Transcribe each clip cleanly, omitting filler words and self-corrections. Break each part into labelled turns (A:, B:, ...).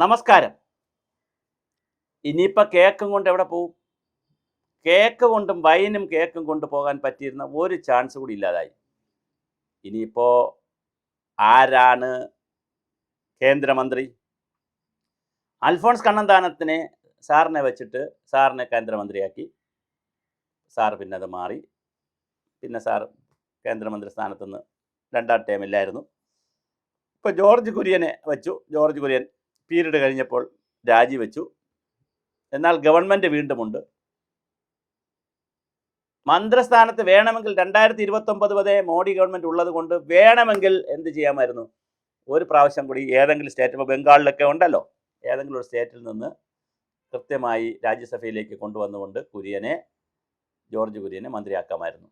A: നമസ്കാരം. ഇനിയിപ്പോൾ കേക്കും കൊണ്ട് എവിടെ പോവും? കേക്ക് കൊണ്ടും വൈനും കേക്കും കൊണ്ട് പോകാൻ പറ്റിയിരുന്ന ഒരു ചാൻസ് കൂടി ഇല്ലാതായി. ഇനിയിപ്പോൾ ആരാണ് കേന്ദ്രമന്ത്രി? അൽഫോൺസ് കണ്ണന്താനത്തിനെ സാറിനെ വെച്ചിട്ട് സാറിനെ കേന്ദ്രമന്ത്രിയാക്കി. സാർ പിന്നെ അത് മാറി. പിന്നെ സാർ കേന്ദ്രമന്ത്രി സ്ഥാനത്തുനിന്ന് രണ്ടാം ടേമില്ലായിരുന്നു. ഇപ്പോൾ ജോർജ് കുര്യനെ വെച്ചു. ജോർജ് കുര്യൻ പീരീഡ് കഴിഞ്ഞപ്പോൾ രാജിവെച്ചു. എന്നാൽ ഗവൺമെൻറ് വീണ്ടുമുണ്ട്. മന്ത്രിസ്ഥാനത്ത് വേണമെങ്കിൽ 2029 വരെ മോഡി ഗവൺമെൻറ് ഉള്ളത് കൊണ്ട് വേണമെങ്കിൽ എന്ത് ചെയ്യാമായിരുന്നു? ഒരു പ്രാവശ്യം കൂടി ഏതെങ്കിലും സ്റ്റേറ്റ്, ഇപ്പോൾ ബംഗാളിലൊക്കെ ഉണ്ടല്ലോ, ഏതെങ്കിലും ഒരു സ്റ്റേറ്റിൽ നിന്ന് കൃത്യമായി രാജ്യസഭയിലേക്ക് കൊണ്ടുവന്നുകൊണ്ട് ജോർജ് കുര്യനെ മന്ത്രിയാക്കാമായിരുന്നു.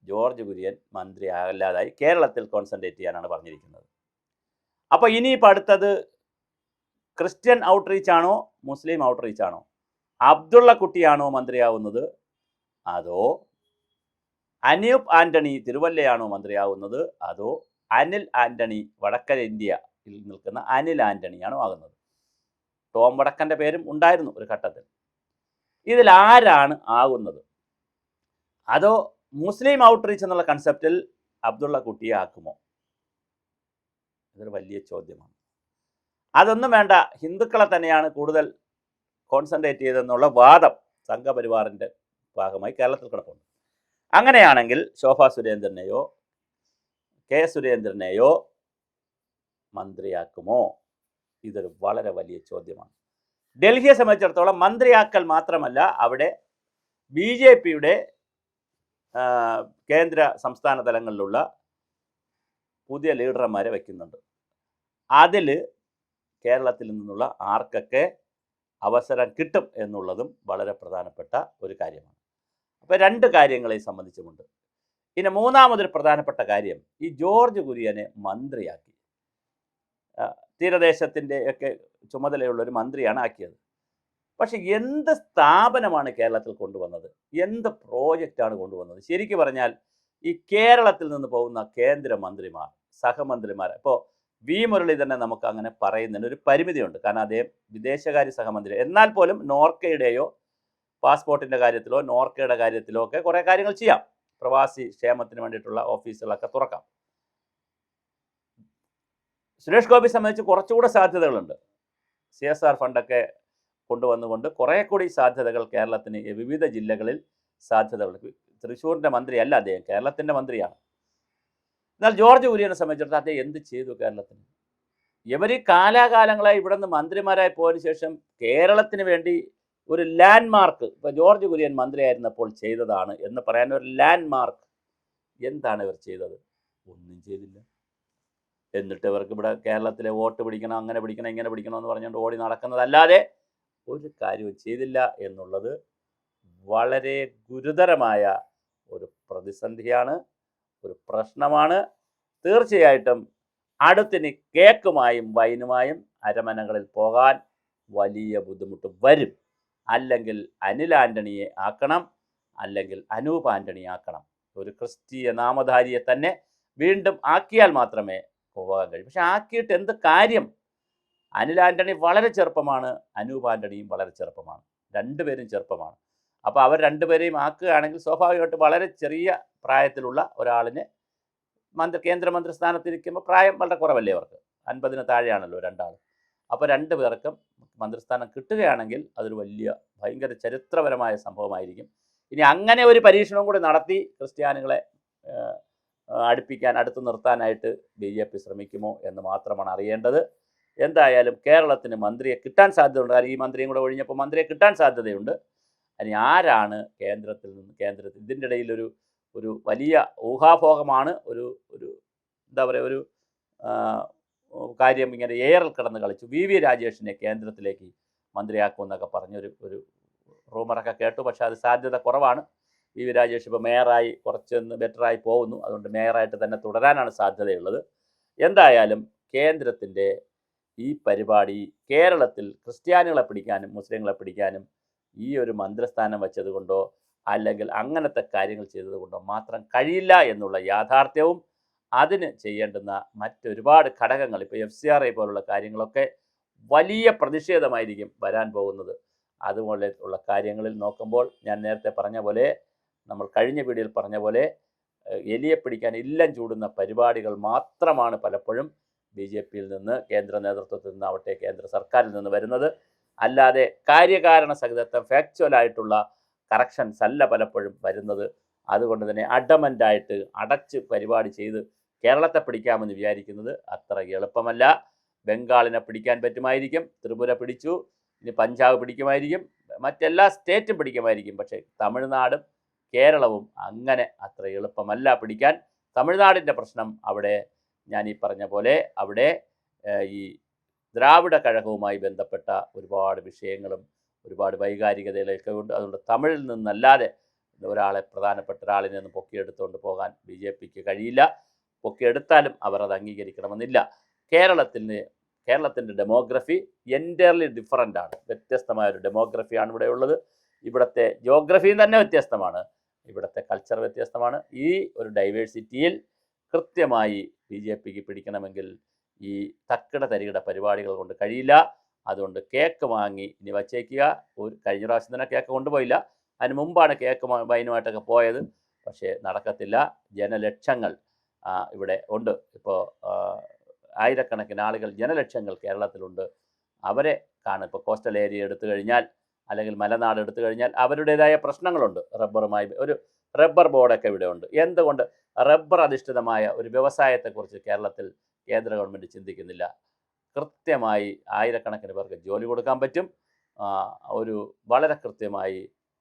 A: ജോർജ് കുര്യൻ മന്ത്രി അല്ലാതായി കേരളത്തിൽ കോൺസെൻട്രേറ്റ് ചെയ്യാനാണ് പറഞ്ഞിരിക്കുന്നത്. അപ്പോൾ ഇനിയിപ്പോൾ അടുത്തത് ക്രിസ്ത്യൻ ഔട്ട്റീച്ച് ആണോ മുസ്ലിം ഔട്ട്റീച്ച് ആണോ? അബ്ദുള്ള കുട്ടിയാണോ മന്ത്രിയാവുന്നത്? അതോ അനൂപ് ആൻ്റണി തിരുവല്ലയാണോ മന്ത്രിയാവുന്നത്? അതോ അനിൽ ആൻ്റണി വടക്കൻ ഇന്ത്യയിൽ നിൽക്കുന്ന അനിൽ ആൻ്റണിയാണോ ആകുന്നത്? ടോം വടക്കൻ്റെ പേരും ഉണ്ടായിരുന്നു ഒരു ഘട്ടത്തിൽ. ഇതിൽ ആരാണ് ആകുന്നത്? അതോ മുസ്ലിം ഔട്ട്റീച്ച് എന്നുള്ള കൺസെപ്റ്റിൽ അബ്ദുള്ള കുട്ടിയെ ആക്കുമോ? ഇതൊരു വലിയ ചോദ്യമാണ്. അതൊന്നും വേണ്ട, ഹിന്ദുക്കളെ തന്നെയാണ് കൂടുതൽ കോൺസെൻട്രേറ്റ് ചെയ്തെന്നുള്ള വാദം സംഘപരിവാറിൻ്റെ ഭാഗമായി കേരളത്തിൽ കിടപ്പുണ്ട്. അങ്ങനെയാണെങ്കിൽ ശോഭാ സുരേന്ദ്രനെയോ കെ സുരേന്ദ്രനെയോ മന്ത്രിയാക്കുമോ? ഇതൊരു വളരെ വലിയ ചോദ്യമാണ്. ഡൽഹിയെ സംബന്ധിച്ചിടത്തോളം മന്ത്രിയാക്കൽ മാത്രമല്ല, അവിടെ BJPയുടെ കേന്ദ്ര സംസ്ഥാന തലങ്ങളിലുള്ള പുതിയ ലീഡർമാരെ വയ്ക്കുന്നുണ്ട്. അതിൽ കേരളത്തിൽ നിന്നുള്ള ആർക്കൊക്കെ അവസരം കിട്ടും എന്നുള്ളതും വളരെ പ്രധാനപ്പെട്ട ഒരു കാര്യമാണ്. അപ്പോൾ രണ്ട് കാര്യങ്ങളെ സംബന്ധിച്ചുമുണ്ട്. ഇനി മൂന്നാമതൊരു പ്രധാനപ്പെട്ട കാര്യം, ഈ ജോർജ് കുര്യനെ മന്ത്രിയാക്കി. തീരദേശത്തിൻ്റെ ഒക്കെ ചുമതലയുള്ള ഒരു മന്ത്രിയാണ് ആക്കിയത്. പക്ഷെ എന്ത് സ്ഥാപനമാണ് കേരളത്തിൽ കൊണ്ടുവന്നത്? എന്ത് പ്രോജക്റ്റാണ് കൊണ്ടുവന്നത്? ശരിക്കും പറഞ്ഞാൽ ഈ കേരളത്തിൽ നിന്ന് പോകുന്ന കേന്ദ്രമന്ത്രിമാർ, സഹമന്ത്രിമാർ, ഇപ്പോൾ വി മുരളീധരനെ നമുക്ക് അങ്ങനെ പറയുന്നതിന് ഒരു പരിമിതിയുണ്ട്. കാരണം അദ്ദേഹം വിദേശകാര്യ സഹമന്ത്രി. എന്നാൽ പോലും നോർക്കയുടെയോ പാസ്പോർട്ടിൻ്റെ കാര്യത്തിലോ നോർക്കയുടെ കാര്യത്തിലോ ഒക്കെ കുറേ കാര്യങ്ങൾ ചെയ്യാം. പ്രവാസി ക്ഷേമത്തിന് വേണ്ടിയിട്ടുള്ള ഓഫീസുകളൊക്കെ തുറക്കാം. സുരേഷ് ഗോപി സംബന്ധിച്ച് കുറച്ചുകൂടെ സാധ്യതകളുണ്ട്. CSR ഫണ്ടൊക്കെ കൊണ്ടുവന്നുകൊണ്ട് കുറേ കൂടി സാധ്യതകൾ കേരളത്തിന് വിവിധ ജില്ലകളിൽ സാധ്യതകളുണ്ട്. തൃശ്ശൂരിൻ്റെ മന്ത്രിയല്ല അദ്ദേഹം, കേരളത്തിൻ്റെ മന്ത്രിയാണ്. എന്നാൽ ജോർജ് കുര്യനെ സംബന്ധിച്ചിടത്തോളം അദ്ദേഹം എന്ത് ചെയ്തു കേരളത്തിന്? ഇവർ കാലാകാലങ്ങളായി ഇവിടെ നിന്ന് മന്ത്രിമാരായി പോയതിനു ശേഷം കേരളത്തിന് വേണ്ടി ഒരു ലാൻഡ് മാർക്ക്, ഇപ്പോൾ ജോർജ് കുര്യൻ മന്ത്രിയായിരുന്നപ്പോൾ ചെയ്തതാണ് എന്ന് പറയാൻ ഒരു ലാൻഡ് മാർക്ക് എന്താണ് ഇവർ ചെയ്തത്? ഒന്നും ചെയ്തില്ല. എന്നിട്ട് ഇവർക്ക് ഇവിടെ കേരളത്തിലെ വോട്ട് പിടിക്കണം, അങ്ങനെ പിടിക്കണം, ഇങ്ങനെ പിടിക്കണം എന്ന് പറഞ്ഞുകൊണ്ട് ഓടി നടക്കുന്നതല്ലാതെ ഒരു കാര്യവും ചെയ്തില്ല എന്നുള്ളത് വളരെ ഗുരുതരമായ ഒരു പ്രതിസന്ധിയാണ്, ഒരു പ്രശ്നമാണ്. തീർച്ചയായിട്ടും അടുത്തിന് കേക്കുമായും വൈനുമായും അരമനകളിൽ പോകാൻ വലിയ ബുദ്ധിമുട്ട് വരും. അല്ലെങ്കിൽ അനിൽ ആൻ്റണിയെ ആക്കണം, അല്ലെങ്കിൽ അനൂപ് ആൻ്റണിയെ ആക്കണം. ഒരു ക്രിസ്തീയ നാമധാരിയെ തന്നെ വീണ്ടും ആക്കിയാൽ മാത്രമേ പോകാൻ കഴിയും. പക്ഷെ ആക്കിയിട്ട് എന്ത് കാര്യം? അനിൽ ആൻ്റണി വളരെ ചെറുപ്പമാണ്, അനൂപ് ആൻ്റണിയും വളരെ ചെറുപ്പമാണ്, രണ്ടുപേരും ചെറുപ്പമാണ്. അപ്പോൾ അവർ രണ്ടുപേരെയും ആക്കുകയാണെങ്കിൽ സ്വാഭാവികമായിട്ട് വളരെ ചെറിയ പ്രായത്തിലുള്ള ഒരാളിനെ കേന്ദ്രമന്ത്രി സ്ഥാനത്തിരിക്കുമ്പോൾ പ്രായം വളരെ കുറവല്ലേ അവർക്ക്? 50-ന് താഴെയാണല്ലോ രണ്ടാൾ. അപ്പോൾ രണ്ടു പേർക്കും മന്ത്രിസ്ഥാനം കിട്ടുകയാണെങ്കിൽ അതൊരു ഭയങ്കര ചരിത്രപരമായ സംഭവമായിരിക്കും. ഇനി അങ്ങനെ ഒരു പരീക്ഷണവും കൂടി നടത്തി ക്രിസ്ത്യാനികളെ അടുത്ത് നിർത്താനായിട്ട് BJP ശ്രമിക്കുമോ എന്ന് മാത്രമാണ് അറിയേണ്ടത്. എന്തായാലും കേരളത്തിന് മന്ത്രിയെ കിട്ടാൻ സാധ്യതയുണ്ട്. കാരണം ഈ മന്ത്രിയും കൂടെ ഒഴിഞ്ഞപ്പോൾ മന്ത്രിയെ കിട്ടാൻ സാധ്യതയുണ്ട്. ഇനി ആരാണ് കേന്ദ്രത്തിൽ ഇതിൻ്റെ ഇടയിൽ ഒരു വലിയ ഊഹാഭോഗമാണ്, ഒരു എന്താ പറയുക, ഒരു കാര്യം ഇങ്ങനെ എയറിൽ കിടന്ന് കളിച്ചു. VV രാജേഷിനെ കേന്ദ്രത്തിലേക്ക് മന്ത്രിയാക്കുമെന്നൊക്കെ പറഞ്ഞൊരു റൂമറൊക്കെ കേട്ടു. പക്ഷേ അത് സാധ്യത കുറവാണ്. VV രാജേഷ് ഇപ്പോൾ മേയറായി കുറച്ചൊന്ന് ബെറ്ററായി പോകുന്നു. അതുകൊണ്ട് മേയറായിട്ട് തന്നെ തുടരാനാണ് സാധ്യതയുള്ളത്. എന്തായാലും കേന്ദ്രത്തിൻ്റെ ഈ പരിപാടി കേരളത്തിൽ ക്രിസ്ത്യാനികളെ പിടിക്കാനും മുസ്ലിങ്ങളെ പിടിക്കാനും ഈ ഒരു മന്ത്രിസ്ഥാനം വെച്ചതുകൊണ്ടോ അല്ലെങ്കിൽ അങ്ങനത്തെ കാര്യങ്ങൾ ചെയ്തതുകൊണ്ടോ മാത്രം കഴിയില്ല എന്നുള്ള യാഥാർത്ഥ്യവും അതിന് ചെയ്യേണ്ടുന്ന മറ്റൊരുപാട് ഘടകങ്ങൾ, ഇപ്പോൾ FCRA പോലുള്ള കാര്യങ്ങളൊക്കെ വലിയ പ്രതിഷേധമായിരിക്കും വരാൻ പോകുന്നത്. അതുപോലെ ഉള്ള കാര്യങ്ങളിൽ നോക്കുമ്പോൾ ഞാൻ നേരത്തെ പറഞ്ഞ പോലെ, നമ്മൾ കഴിഞ്ഞ വീഡിയോയിൽ പറഞ്ഞ പോലെ, എലിയെ പിടിക്കാൻ ഇല്ലം ചൂടുന്ന പരിപാടികൾ മാത്രമാണ് പലപ്പോഴും BJP-യിൽ നിന്ന്, കേന്ദ്ര നേതൃത്വത്തിൽ നിന്നാവട്ടെ, കേന്ദ്ര സർക്കാരിൽ നിന്ന് വരുന്നത്. അല്ലാതെ കാര്യകാരണ സഹിതത്വം ഫാക്ച്വലായിട്ടുള്ള കറക്ഷൻസ് അല്ല പലപ്പോഴും വരുന്നത്. അതുകൊണ്ട് തന്നെ അഡമൻ്റായിട്ട് അടച്ച് പരിപാടി ചെയ്ത് കേരളത്തെ പിടിക്കാമെന്ന് വിചാരിക്കുന്നത് അത്ര എളുപ്പമല്ല. ബംഗാളിനെ പിടിക്കാൻ പറ്റുമായിരിക്കും, ത്രിപുര പിടിച്ചു, ഇനി പഞ്ചാബ് പിടിക്കുമായിരിക്കും, മറ്റെല്ലാ സ്റ്റേറ്റും പിടിക്കുമായിരിക്കും. പക്ഷേ തമിഴ്നാടും കേരളവും അങ്ങനെ അത്ര എളുപ്പമല്ല പിടിക്കാൻ. തമിഴ്നാടിൻ്റെ പ്രശ്നം അവിടെ ഞാൻ ഈ പറഞ്ഞ പോലെ അവിടെ ഈ ദ്രാവിഡ കഴകവുമായി ബന്ധപ്പെട്ട ഒരുപാട് വിഷയങ്ങളും ഒരുപാട് വൈകാരികതകളൊക്കെ ഉണ്ട്. അതുകൊണ്ട് തമിഴിൽ നിന്നല്ലാതെ പ്രധാനപ്പെട്ട ഒരാളിൽ നിന്ന് പൊക്കിയെടുത്തുകൊണ്ട് പോകാൻ BJP-ക്ക് കഴിയില്ല. പൊക്കിയെടുത്താലും അവർ അത് അംഗീകരിക്കണമെന്നില്ല. കേരളത്തിൻ്റെ ഡെമോഗ്രഫി എൻറ്റയർലി ഡിഫറൻ്റ് ആണ്. വ്യത്യസ്തമായൊരു ഡെമോഗ്രഫിയാണ് ഇവിടെ ഉള്ളത്. ഇവിടുത്തെ ജോഗ്രഫിയും തന്നെ വ്യത്യസ്തമാണ്, ഇവിടുത്തെ കൾച്ചർ വ്യത്യസ്തമാണ്. ഈ ഒരു ഡൈവേഴ്സിറ്റിയിൽ കൃത്യമായി BJP-ക്ക് പിടിക്കണമെങ്കിൽ ഈ തക്കിട തരികിട പരിപാടികൾ കൊണ്ട് കഴിയില്ല. അതുകൊണ്ട് കേക്ക് വാങ്ങി ഇനി വച്ചേക്കുക. കഴിഞ്ഞ പ്രാവശ്യം തന്നെ കേക്ക് കൊണ്ടുപോയില്ല, അതിന് മുമ്പാണ് കേക്ക് വൈനുമായിട്ടൊക്കെ പോയത്. പക്ഷേ നടക്കത്തില്ല. ജനലക്ഷങ്ങൾ ഇവിടെ ഉണ്ട്. ഇപ്പോൾ ആയിരക്കണക്കിന് ആളുകൾ, ജനലക്ഷങ്ങൾ കേരളത്തിലുണ്ട്. അവരെ കാണും. ഇപ്പോൾ കോസ്റ്റൽ ഏരിയ എടുത്തു കഴിഞ്ഞാൽ, അല്ലെങ്കിൽ മലനാട് എടുത്തു കഴിഞ്ഞാൽ അവരുടേതായ പ്രശ്നങ്ങളുണ്ട്. റബ്ബറുമായി ഒരു റബ്ബർ ബോർഡൊക്കെ ഇവിടെ ഉണ്ട്. എന്തുകൊണ്ട് റബ്ബർ അധിഷ്ഠിതമായ ഒരു വ്യവസായത്തെക്കുറിച്ച് കേരളത്തിൽ കേന്ദ്ര ഗവൺമെൻറ് ചിന്തിക്കുന്നില്ല? കൃത്യമായി ആയിരക്കണക്കിന് പേർക്ക് ജോലി കൊടുക്കാൻ പറ്റും. വളരെ കൃത്യമായി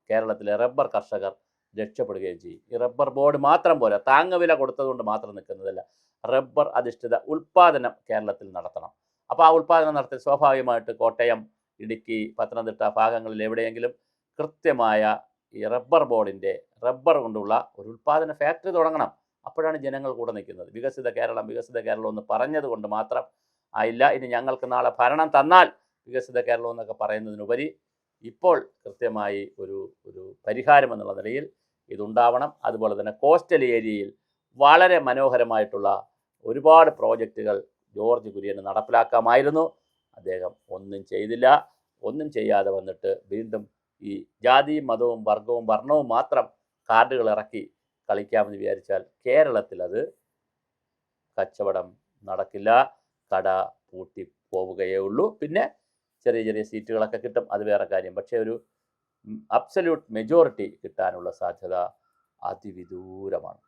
A: കേരളത്തിലെ റബ്ബർ കർഷകർ രക്ഷപ്പെടുകയും ചെയ്യും. ഈ റബ്ബർ ബോർഡ് മാത്രം പോരാ, താങ്ങുവില കൊടുത്തതുകൊണ്ട് മാത്രം നിൽക്കുന്നതല്ല, റബ്ബർ അധിഷ്ഠിത ഉൽപ്പാദനം കേരളത്തിൽ നടത്തണം. അപ്പോൾ ആ ഉൽപ്പാദനം നടത്തി സ്വാഭാവികമായിട്ട് കോട്ടയം, ഇടുക്കി, പത്തനംതിട്ട ഭാഗങ്ങളിൽ എവിടെയെങ്കിലും കൃത്യമായ ഈ റബ്ബർ ബോർഡിൻ്റെ റബ്ബർ കൊണ്ടുള്ള ഒരു ഉൽപ്പാദന ഫാക്ടറി തുടങ്ങണം. അപ്പോഴാണ് ജനങ്ങൾ കൂടെ നിൽക്കുന്നത്. വികസിത കേരളം എന്ന് പറഞ്ഞത് കൊണ്ട് മാത്രം ആയില്ല. ഇനി ഞങ്ങൾക്ക് നാളെ ഭരണം തന്നാൽ വികസിത കേരളം എന്നൊക്കെ പറയുന്നതിനുപരി ഇപ്പോൾ കൃത്യമായി ഒരു പരിഹാരം എന്നുള്ള നിലയിൽ ഇതുണ്ടാവണം. അതുപോലെ തന്നെ കോസ്റ്റൽ ഏരിയയിൽ വളരെ മനോഹരമായിട്ടുള്ള ഒരുപാട് പ്രോജക്റ്റുകൾ ജോർജ് കുര്യന് നടപ്പിലാക്കാമായിരുന്നു. അദ്ദേഹം ഒന്നും ചെയ്തില്ല. ഒന്നും ചെയ്യാതെ വന്നിട്ട് വീണ്ടും ഈ ജാതിയും മതവും വർഗവും വർണ്ണവും മാത്രം കാർഡുകൾ ഇറക്കി കളിക്കാമെന്ന് വിചാരിച്ചാൽ കേരളത്തിൽ അത് കച്ചവടം നടക്കില്ല. കട പൂട്ടി പോവുകയേ ഉള്ളൂ. പിന്നെ ചെറിയ ചെറിയ സീറ്റുകളൊക്കെ കിട്ടും, അത് വേറെ കാര്യം. പക്ഷേ ഒരു അബ്സല്യൂട്ട് മെജോറിറ്റി കിട്ടാനുള്ള സാധ്യത അതിവിദൂരമാണ്.